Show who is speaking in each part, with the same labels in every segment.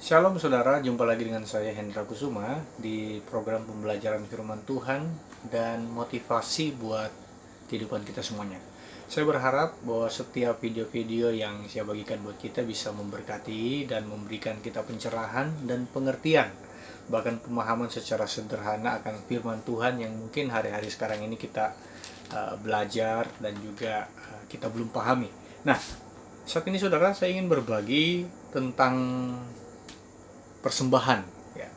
Speaker 1: Shalom saudara, jumpa lagi dengan saya Hendra Kusuma di program pembelajaran firman Tuhan dan motivasi buat kehidupan kita semuanya. Saya berharap bahwa setiap video-video yang saya bagikan buat kita bisa memberkati dan memberikan kita pencerahan dan pengertian, bahkan pemahaman secara sederhana akan firman Tuhan yang mungkin hari-hari sekarang ini kita belajar dan juga kita belum pahami. Nah, saat ini saudara, saya ingin berbagi tentang persembahan, ya,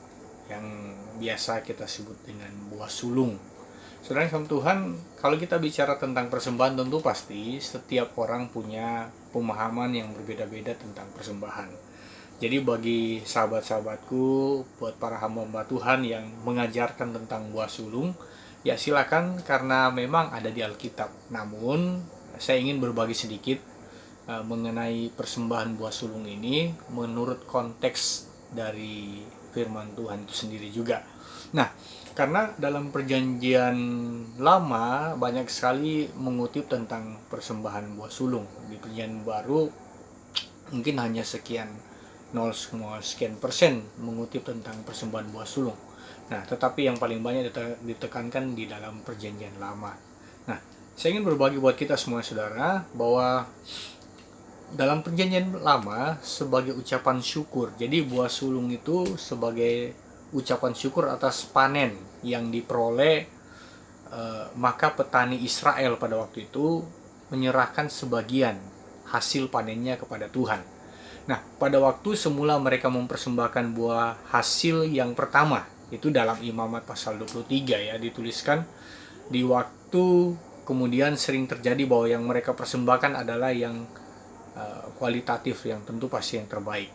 Speaker 1: yang biasa kita sebut dengan buah sulung. Saudara sama Tuhan, kalau kita bicara tentang persembahan, tentu pasti setiap orang punya pemahaman yang berbeda-beda tentang persembahan. Jadi bagi sahabat-sahabatku, buat para hamba Tuhan yang mengajarkan tentang buah sulung, ya silakan, karena memang ada di Alkitab. Namun saya ingin berbagi sedikit mengenai persembahan buah sulung ini menurut konteks dari firman Tuhan itu sendiri juga. Nah, karena dalam perjanjian lama banyak sekali mengutip tentang persembahan buah sulung. Di perjanjian baru mungkin hanya sekian 0, sekian persen mengutip tentang persembahan buah sulung. Nah, tetapi yang paling banyak ditekankan di dalam perjanjian lama. Nah, saya ingin berbagi buat kita semua saudara bahwa dalam perjanjian lama sebagai ucapan syukur. Jadi buah sulung itu sebagai ucapan syukur atas panen yang diperoleh, maka petani Israel pada waktu itu menyerahkan sebagian hasil panennya kepada Tuhan. Nah, pada waktu semula mereka mempersembahkan buah hasil yang pertama, itu dalam Imamat pasal 23 ya, dituliskan di waktu kemudian sering terjadi bahwa yang mereka persembahkan adalah yang kualitatif, yang tentu pasti yang terbaik.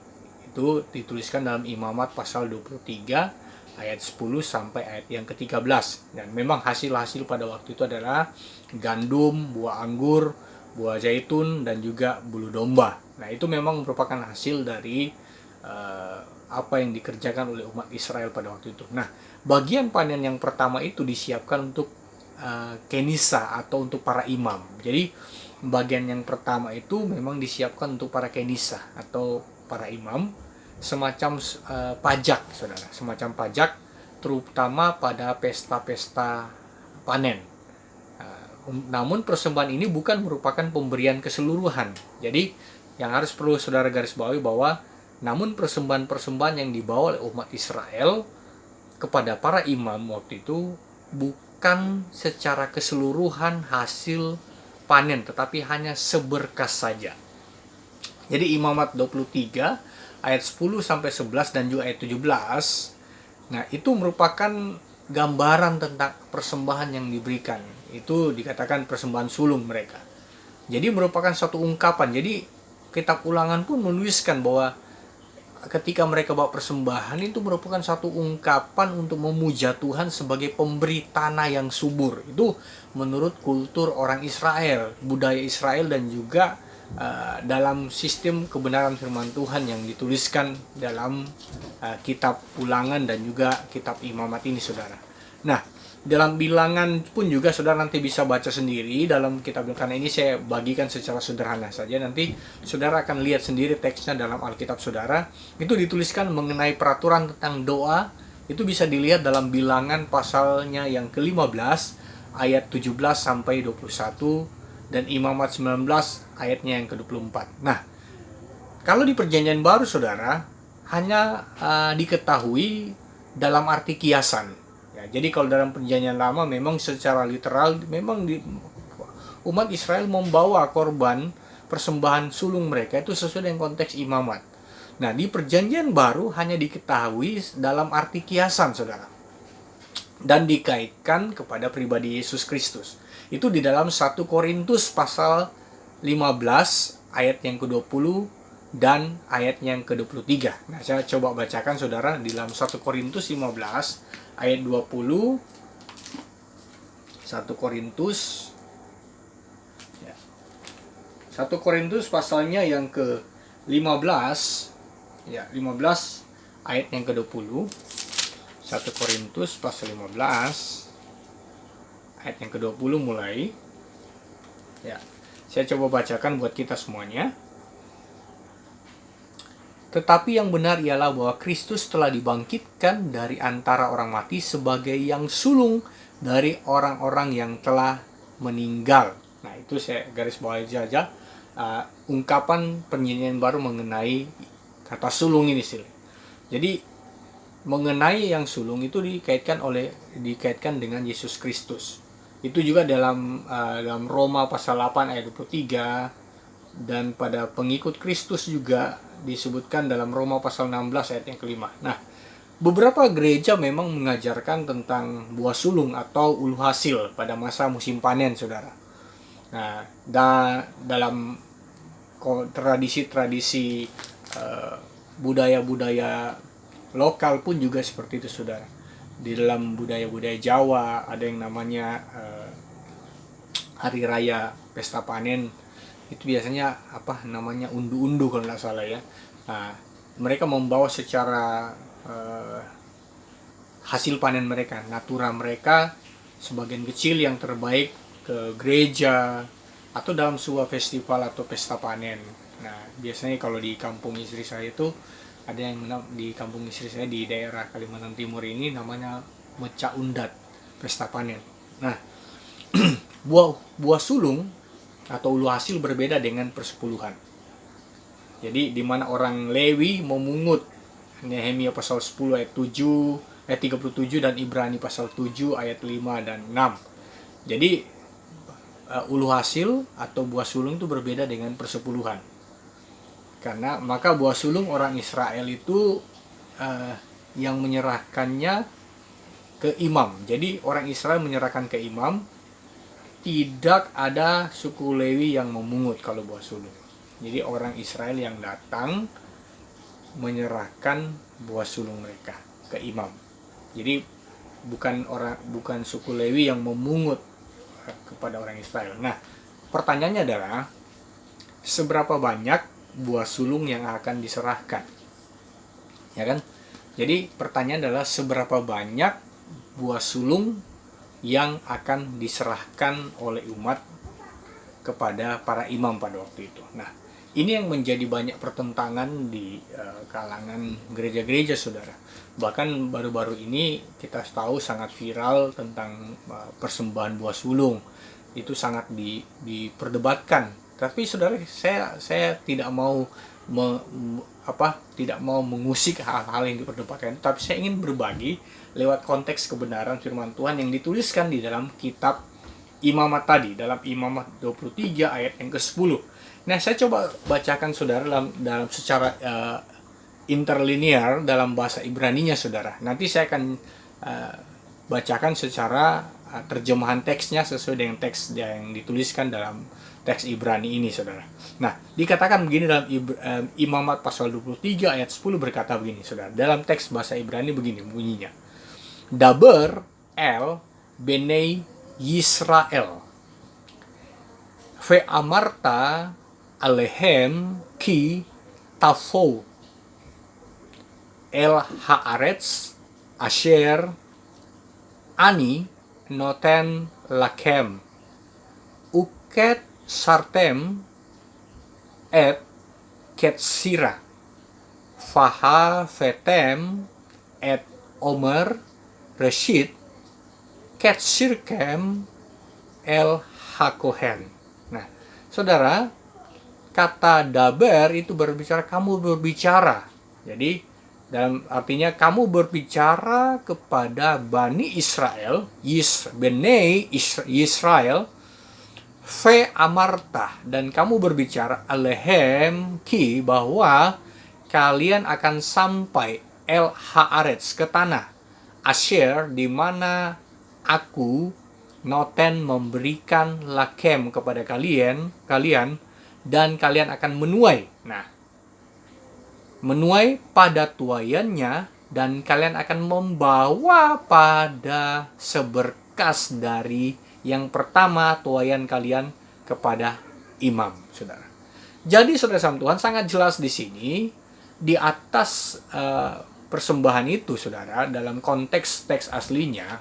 Speaker 1: Itu dituliskan dalam Imamat pasal 23 ayat 10 sampai ayat yang ke-13. Dan memang hasil-hasil pada waktu itu adalah gandum, buah anggur, buah zaitun, dan juga bulu domba. Nah, itu memang merupakan hasil dari apa yang dikerjakan oleh umat Israel pada waktu itu. Nah, bagian panen yang pertama itu disiapkan untuk kenisa atau untuk para imam. Jadi bagian yang pertama itu memang disiapkan untuk para kenisa atau para imam, semacam pajak, saudara, semacam pajak, terutama pada pesta-pesta panen. Namun persembahan ini bukan merupakan pemberian keseluruhan. Jadi yang harus perlu saudara garis bawahi bahwa namun persembahan-persembahan yang dibawa oleh umat Israel kepada para imam waktu itu bukan secara keseluruhan hasil panen, tetapi hanya seberkas saja. Jadi Imamat 23 ayat 10 sampai 11 dan juga ayat 17. Nah, itu merupakan gambaran tentang persembahan yang diberikan. Itu dikatakan persembahan sulung mereka. Jadi merupakan suatu ungkapan. Jadi kitab Ulangan pun menuliskan bahwa ketika mereka bawa persembahan itu merupakan satu ungkapan untuk memuja Tuhan sebagai pemberi tanah yang subur. Itu menurut kultur orang Israel, budaya Israel, dan juga dalam sistem kebenaran firman Tuhan yang dituliskan dalam kitab Ulangan dan juga kitab Imamat ini, saudara. Nah, dalam bilangan pun juga saudara nanti bisa baca sendiri dalam kitab, karena ini saya bagikan secara sederhana saja. Nanti saudara akan lihat sendiri teksnya dalam Alkitab saudara. Itu dituliskan mengenai peraturan tentang doa. Itu bisa dilihat dalam bilangan pasalnya yang ke-15 ayat 17 sampai 21 dan Imamat 19 ayatnya yang ke-24. Nah, kalau di perjanjian baru saudara hanya diketahui dalam arti kiasan. Ya, jadi kalau dalam perjanjian lama memang secara literal memang umat Israel membawa korban persembahan sulung mereka itu sesuai dengan konteks imamat. Nah, di perjanjian baru hanya diketahui dalam arti kiasan, saudara, dan dikaitkan kepada pribadi Yesus Kristus. Itu di dalam 1 Korintus pasal 15 ayat yang ke-20 dan ayat yang ke-23. Nah, saya coba bacakan saudara di dalam 1 Korintus 15 ayat 20. 1 Korintus 1 Korintus pasalnya yang ke-15 ya, 15 ayat yang ke-20. 1 Korintus pasal 15 ayat yang ke-20 mulai. Ya, saya coba bacakan buat kita semuanya. Tetapi yang benar ialah bahwa Kristus telah dibangkitkan dari antara orang mati sebagai yang sulung dari orang-orang yang telah meninggal. Nah, itu saya garis bawahi saja ungkapan penyanyian baru mengenai kata sulung ini sih. Jadi mengenai yang sulung itu dikaitkan dengan Yesus Kristus. Itu juga dalam Roma pasal 8 ayat 23, dan pada pengikut Kristus juga disebutkan dalam Roma pasal 16 ayat yang kelima. Nah, beberapa gereja memang mengajarkan tentang buah sulung atau ulu hasil pada masa musim panen, saudara. Nah, dalam tradisi-tradisi budaya-budaya lokal pun juga seperti itu, saudara. Di dalam budaya-budaya Jawa ada yang namanya hari raya pesta panen. Itu biasanya undu-undu kalau nggak salah ya. Nah, mereka membawa secara hasil panen mereka, natura mereka, sebagian kecil yang terbaik ke gereja atau dalam sebuah festival atau pesta panen. Nah, biasanya kalau di kampung istri saya itu ada yang di kampung istri saya di daerah Kalimantan Timur ini namanya Meca Undat, pesta panen. Nah, buah sulung atau ulu hasil berbeda dengan persepuluhan. Jadi di mana orang Lewi memungut, Nehemia pasal 10 ayat 37 dan Ibrani pasal 7 ayat 5 dan 6. Jadi ulu hasil atau buah sulung itu berbeda dengan persepuluhan. Karena maka buah sulung orang Israel itu yang menyerahkannya ke imam. Jadi orang Israel menyerahkan ke imam. Tidak ada suku Lewi yang memungut kalau buah sulung. Jadi orang Israel yang datang menyerahkan buah sulung mereka ke imam. Jadi bukan suku Lewi yang memungut kepada orang Israel. Nah, pertanyaannya adalah seberapa banyak buah sulung yang akan diserahkan? Ya kan? Jadi pertanyaan adalah seberapa banyak buah sulung yang akan diserahkan oleh umat kepada para imam pada waktu itu. Nah, ini yang menjadi banyak pertentangan di kalangan gereja-gereja, saudara. Bahkan baru-baru ini kita tahu sangat viral tentang persembahan buah sulung. Itu sangat diperdebatkan. Tapi saudara, saya tidak mau mengusik hal-hal yang diperdebatkan, tapi saya ingin berbagi lewat konteks kebenaran firman Tuhan yang dituliskan di dalam kitab Imamat tadi, dalam Imamat 23 ayat yang ke-10. Nah, saya coba bacakan saudara dalam secara interlinear dalam bahasa Ibraninya, saudara. Nanti saya akan bacakan secara terjemahan teksnya sesuai dengan teks yang dituliskan dalam teks Ibrani ini, saudara. Nah, dikatakan begini dalam Imamat pasal 23 ayat 10 berkata begini, saudara. Dalam teks bahasa Ibrani begini bunyinya. Daber el benei Yisrael ve'amarta alehem ki tafou el haaretz asher ani noten lakem uket sartem et ketsira faha vetem et omer Reshit Ketsirkem El Hakohen. Nah, saudara, kata daber itu berbicara, kamu berbicara. Jadi, artinya kamu berbicara kepada Bani Israel, Benei Israel, Ve Amarta, dan kamu berbicara alehem ki, bahwa kalian akan sampai El Haaretz, ke tanah Asher, di mana aku noten memberikan lakem kepada kalian dan kalian akan menuai. Nah, menuai pada tuaiannya dan kalian akan membawa pada seberkas dari yang pertama tuaian kalian kepada imam, saudara. Jadi saudara sama Tuhan, sangat jelas di sini di atas persembahan itu, saudara, dalam konteks teks aslinya,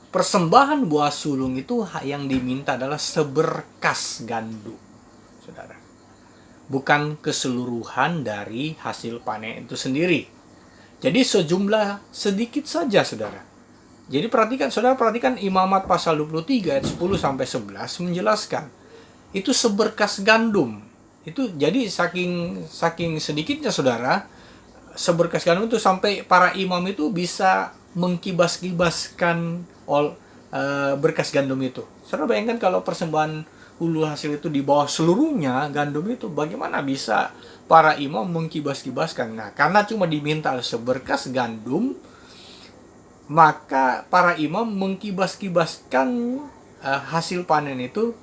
Speaker 1: persembahan buah sulung itu yang diminta adalah seberkas gandum, saudara. bukan keseluruhan dari hasil panen itu sendiri. Jadi sejumlah sedikit saja, saudara. Jadi saudara perhatikan Imamat pasal 23 ayat 10 sampai 11 menjelaskan. Itu seberkas gandum. Itu jadi saking sedikitnya, saudara, seberkas gandum itu sampai para imam itu bisa mengkibas-kibaskan berkas gandum itu. Saudara bayangkan kalau persembahan ulu hasil itu di bawah seluruhnya gandum itu, bagaimana bisa para imam mengkibas-kibaskan? Nah, karena cuma diminta seberkas gandum, maka para imam mengkibas-kibaskan hasil panen itu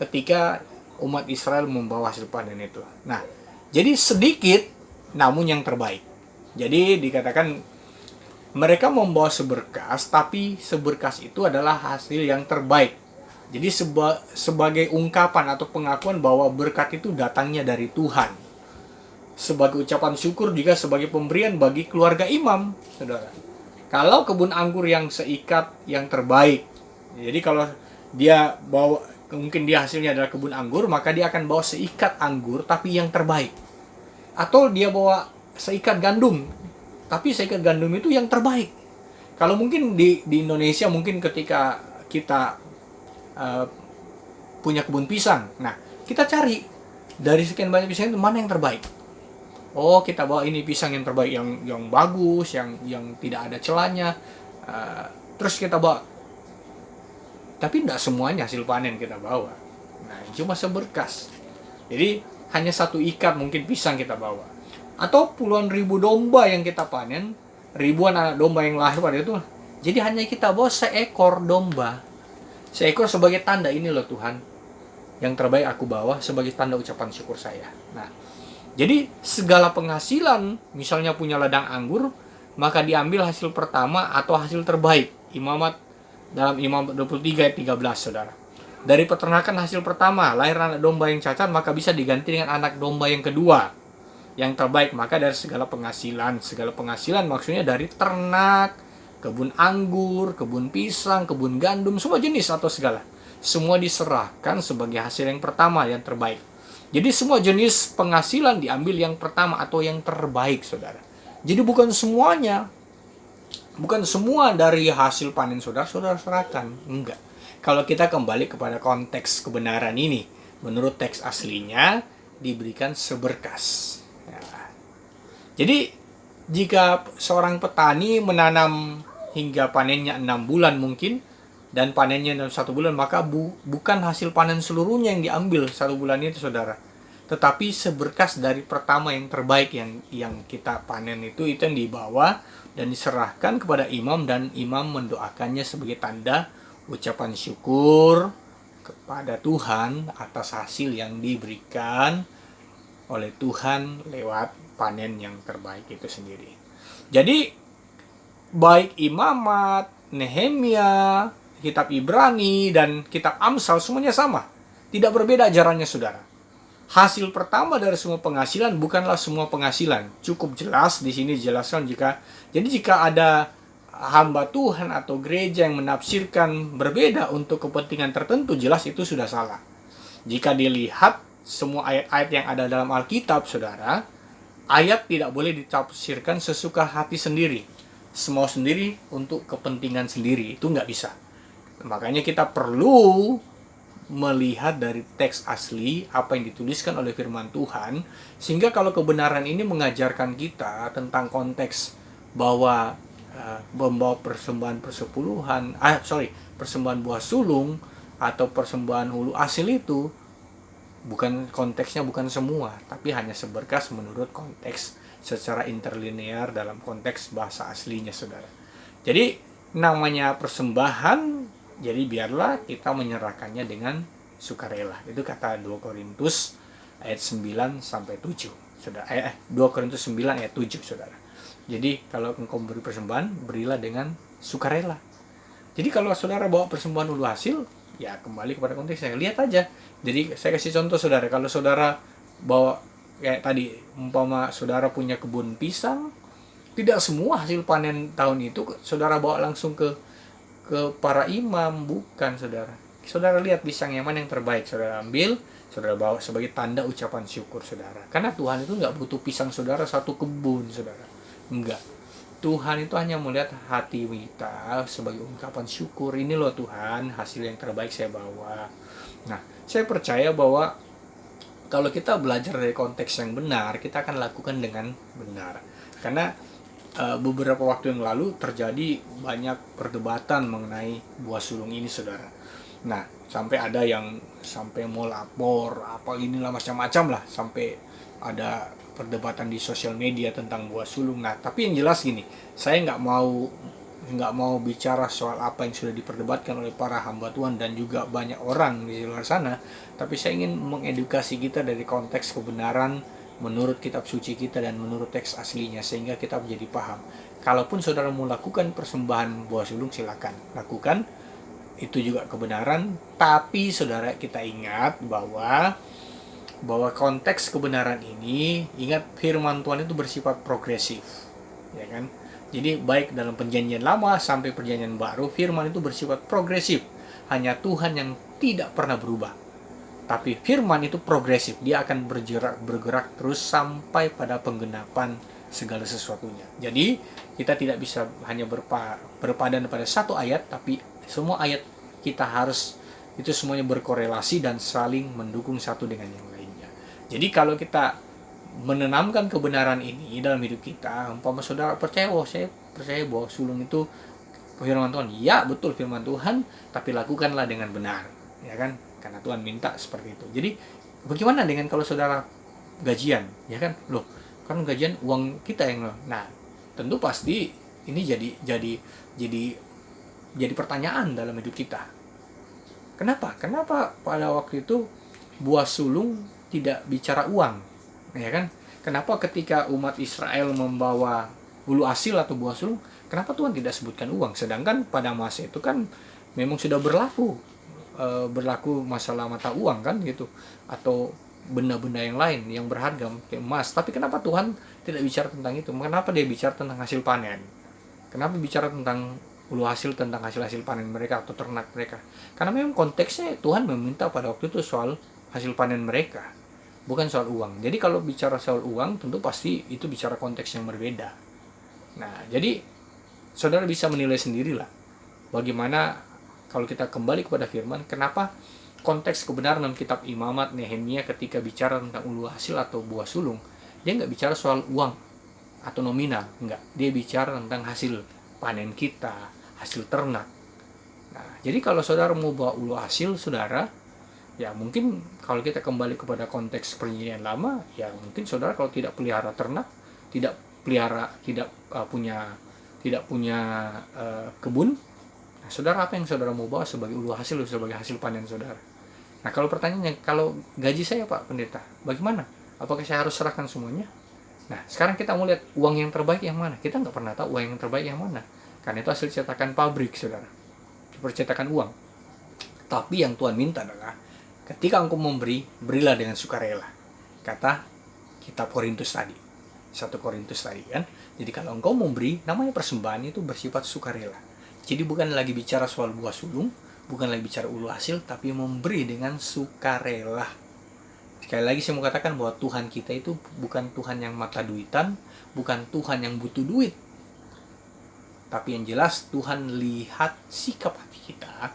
Speaker 1: ketika umat Israel membawa hasil panen itu. Nah, jadi sedikit namun yang terbaik. Jadi dikatakan mereka membawa seberkas, tapi seberkas itu adalah hasil yang terbaik. Jadi sebagai ungkapan atau pengakuan bahwa berkat itu datangnya dari Tuhan. Sebagai ucapan syukur juga sebagai pemberian bagi keluarga imam, saudara. Kalau kebun anggur yang seikat yang terbaik, jadi kalau dia bawa, mungkin dia hasilnya adalah kebun anggur, maka dia akan bawa seikat anggur tapi yang terbaik. Atau dia bawa seikat gandum, tapi seikat gandum itu yang terbaik. Kalau mungkin di Indonesia, mungkin ketika kita punya kebun pisang, nah kita cari dari sekian banyak pisang itu mana yang terbaik. Oh, kita bawa ini pisang yang terbaik, yang bagus, yang tidak ada celahnya. Terus kita bawa. Tapi tidak semuanya hasil panen kita bawa. Nah, cuma seberkas. Jadi hanya satu ikat mungkin pisang kita bawa. Atau puluhan ribu domba yang kita panen, ribuan anak domba yang lahir pada itu. Jadi hanya kita bawa seekor domba. Seekor sebagai tanda, ini loh Tuhan, yang terbaik aku bawa sebagai tanda ucapan syukur saya. Nah, jadi segala penghasilan, misalnya punya ladang anggur, maka diambil hasil pertama atau hasil terbaik. Imamat dalam Imamat 23 ayat 13, saudara. Dari peternakan hasil pertama, lahir anak domba yang cacat, maka bisa diganti dengan anak domba yang kedua, yang terbaik. Maka dari segala penghasilan maksudnya dari ternak, kebun anggur, kebun pisang, kebun gandum, semua jenis atau segala. Semua diserahkan sebagai hasil yang pertama, yang terbaik. Jadi semua jenis penghasilan diambil yang pertama atau yang terbaik, saudara. Jadi bukan semuanya, bukan semua dari hasil panen saudara serahkan. Enggak. Kalau kita kembali kepada konteks kebenaran ini, menurut teks aslinya diberikan seberkas. Ya. Jadi jika seorang petani menanam hingga panennya 6 bulan mungkin, dan panennya dalam 1 bulan, maka bukan hasil panen seluruhnya yang diambil 1 bulan itu, saudara. Tetapi seberkas dari pertama yang terbaik yang kita panen itu yang dibawa dan diserahkan kepada imam, dan imam mendoakannya sebagai tanda ucapan syukur kepada Tuhan atas hasil yang diberikan oleh Tuhan lewat panen yang terbaik itu sendiri. Jadi baik Imamat, Nehemia, kitab Ibrani, dan kitab Amsal semuanya sama. Tidak berbeda ajarannya, saudara. Hasil pertama dari semua penghasilan bukanlah semua penghasilan. Cukup jelas di sini dijelaskan jika ada hamba Tuhan atau gereja yang menafsirkan berbeda untuk kepentingan tertentu, jelas itu sudah salah. Jika dilihat semua ayat-ayat yang ada dalam Alkitab, saudara, ayat tidak boleh ditafsirkan sesuka hati sendiri, semau sendiri untuk kepentingan sendiri. Itu nggak bisa. Makanya kita perlu melihat dari teks asli apa yang dituliskan oleh firman Tuhan, sehingga kalau kebenaran ini mengajarkan kita tentang konteks bahwa membawa persembahan persembahan buah sulung atau persembahan hulu hasil itu bukan konteksnya, bukan semua, tapi hanya seberkas menurut konteks secara interlinear dalam konteks bahasa aslinya, saudara. Jadi namanya persembahan, jadi biarlah kita menyerahkannya dengan sukarela. Itu kata 2 Korintus ayat 9 sampai 7. Saudara, 2 Korintus 9 ayat 7, saudara. Jadi kalau engkau beri persembahan, berilah dengan sukarela. Jadi kalau saudara bawa persembahan ulu hasil, ya kembali kepada konteksnya. Lihat aja. Jadi saya kasih contoh, saudara. Kalau saudara bawa kayak tadi, umpama saudara punya kebun pisang, tidak semua hasil panen tahun itu saudara bawa langsung ke para imam, bukan, saudara. Saudara lihat pisang yang mana yang terbaik, saudara ambil, saudara bawa sebagai tanda ucapan syukur saudara. Karena Tuhan itu nggak butuh pisang saudara satu kebun saudara, enggak. Tuhan itu hanya melihat hati kita sebagai ungkapan syukur. Ini loh Tuhan, hasil yang terbaik saya bawa. Nah, saya percaya bahwa kalau kita belajar dari konteks yang benar, kita akan lakukan dengan benar. Karena beberapa waktu yang lalu terjadi banyak perdebatan mengenai buah sulung ini saudara. Nah, sampai ada yang sampai mau lapor, apa inilah macam-macam lah, sampai ada perdebatan di sosial media tentang buah sulung. Nah, tapi yang jelas gini, saya nggak mau bicara soal apa yang sudah diperdebatkan oleh para hamba Tuhan dan juga banyak orang di luar sana, tapi saya ingin mengedukasi kita dari konteks kebenaran menurut kitab suci kita dan menurut teks aslinya, sehingga kita menjadi paham. Kalaupun saudara mau lakukan persembahan buah sulung, silakan lakukan, itu juga kebenaran. Tapi saudara, kita ingat bahwa konteks kebenaran ini, ingat firman Tuhan itu bersifat progresif, ya kan? Jadi baik dalam perjanjian lama sampai perjanjian baru, firman itu bersifat progresif. Hanya Tuhan yang tidak pernah berubah. Tapi firman itu progresif, dia akan bergerak terus sampai pada penggenapan segala sesuatunya. Jadi kita tidak bisa hanya berpadan pada satu ayat, tapi semua ayat kita harus itu semuanya berkorelasi dan saling mendukung satu dengan yang lainnya. Jadi kalau kita menanamkan kebenaran ini dalam hidup kita, umpama saudara percaya, saya percaya bahwa sulung itu firman Tuhan. Ya, betul firman Tuhan, tapi lakukanlah dengan benar, ya kan? Karena Tuhan minta seperti itu. Jadi bagaimana dengan kalau saudara gajian, ya kan? Loh, kan gajian uang kita yang loh. Nah, tentu pasti ini jadi pertanyaan dalam hidup kita. Kenapa pada waktu itu buah sulung tidak bicara uang, ya kan? Kenapa ketika umat Israel membawa bulu asil atau buah sulung, kenapa Tuhan tidak sebutkan uang? Sedangkan pada masa itu kan memang sudah berlaku masalah mata uang kan gitu, atau benda-benda yang lain yang berharga kayak emas. Tapi kenapa Tuhan tidak bicara tentang itu? Kenapa dia bicara tentang hasil panen? Kenapa bicara tentang ulu hasil, tentang hasil-hasil panen mereka atau ternak mereka? Karena memang konteksnya Tuhan meminta pada waktu itu soal hasil panen mereka, bukan soal uang. Jadi kalau bicara soal uang, tentu pasti itu bicara konteks yang berbeda. Nah, jadi saudara bisa menilai sendirilah bagaimana kalau kita kembali kepada firman, kenapa konteks kebenaran dalam kitab Imamat Nehemia ketika bicara tentang ulu hasil atau buah sulung, dia nggak bicara soal uang atau nominal, enggak. Dia bicara tentang hasil panen kita, hasil ternak. Nah, jadi kalau saudara mau bawa ulu hasil, saudara, ya mungkin kalau kita kembali kepada konteks perjanjian lama, ya mungkin saudara kalau tidak pelihara ternak, tidak punya kebun, nah, saudara, apa yang saudara mau bawa sebagai ulu hasil, sebagai hasil panen saudara? Nah, kalau pertanyaannya, kalau gaji saya Pak Pendeta, bagaimana? Apakah saya harus serahkan semuanya? Nah, sekarang kita mau lihat uang yang terbaik yang mana. Kita nggak pernah tahu uang yang terbaik yang mana, karena itu hasil cetakan pabrik saudara, percetakan uang. Tapi yang Tuhan minta adalah ketika engkau memberi, berilah dengan sukarela. Kata kitab Korintus tadi, 1 Korintus tadi kan. Jadi kalau engkau memberi, namanya persembahan itu bersifat sukarela. Jadi bukan lagi bicara soal buah sulung, bukan lagi bicara ulu hasil, tapi memberi dengan sukarela. Sekali lagi saya mau katakan bahwa Tuhan kita itu bukan Tuhan yang mata duitan, bukan Tuhan yang butuh duit. Tapi yang jelas Tuhan lihat sikap hati kita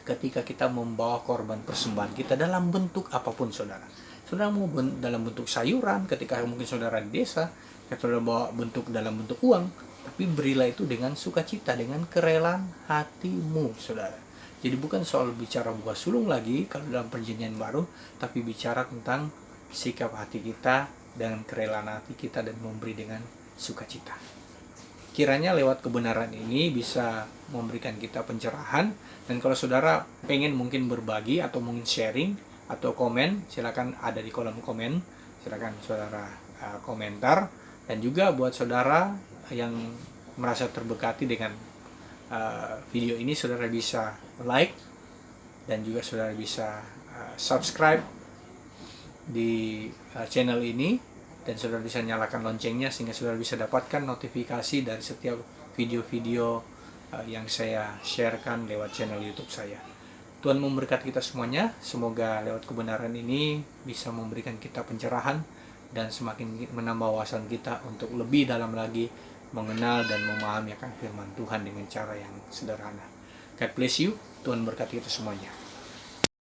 Speaker 1: ketika kita membawa korban persembahan kita dalam bentuk apapun saudara. Saudara mau dalam bentuk sayuran, ketika mungkin saudara di desa, saudara bawa dalam bentuk uang, tapi berilah itu dengan sukacita, dengan kerelaan hatimu saudara. Jadi bukan soal bicara buah sulung lagi kalau dalam perjanjian baru, tapi bicara tentang sikap hati kita dengan kerelaan hati kita dan memberi dengan sukacita. Kiranya lewat kebenaran ini bisa memberikan kita pencerahan. Dan kalau saudara pengen mungkin berbagi atau mungkin sharing atau komen, silakan ada di kolom komen. Silakan saudara komentar. Dan juga buat saudara yang merasa terberkati dengan video ini, saudara bisa like dan juga saudara bisa subscribe di channel ini, dan saudara bisa nyalakan loncengnya sehingga saudara bisa dapatkan notifikasi dari setiap video-video yang saya sharekan lewat channel YouTube saya. Tuhan memberkati kita semuanya. Semoga lewat kebenaran ini bisa memberikan kita pencerahan dan semakin menambah wawasan kita untuk lebih dalam lagi mengenal dan memahami akan firman Tuhan dengan cara yang sederhana. God bless you. Tuhan berkati kita semuanya.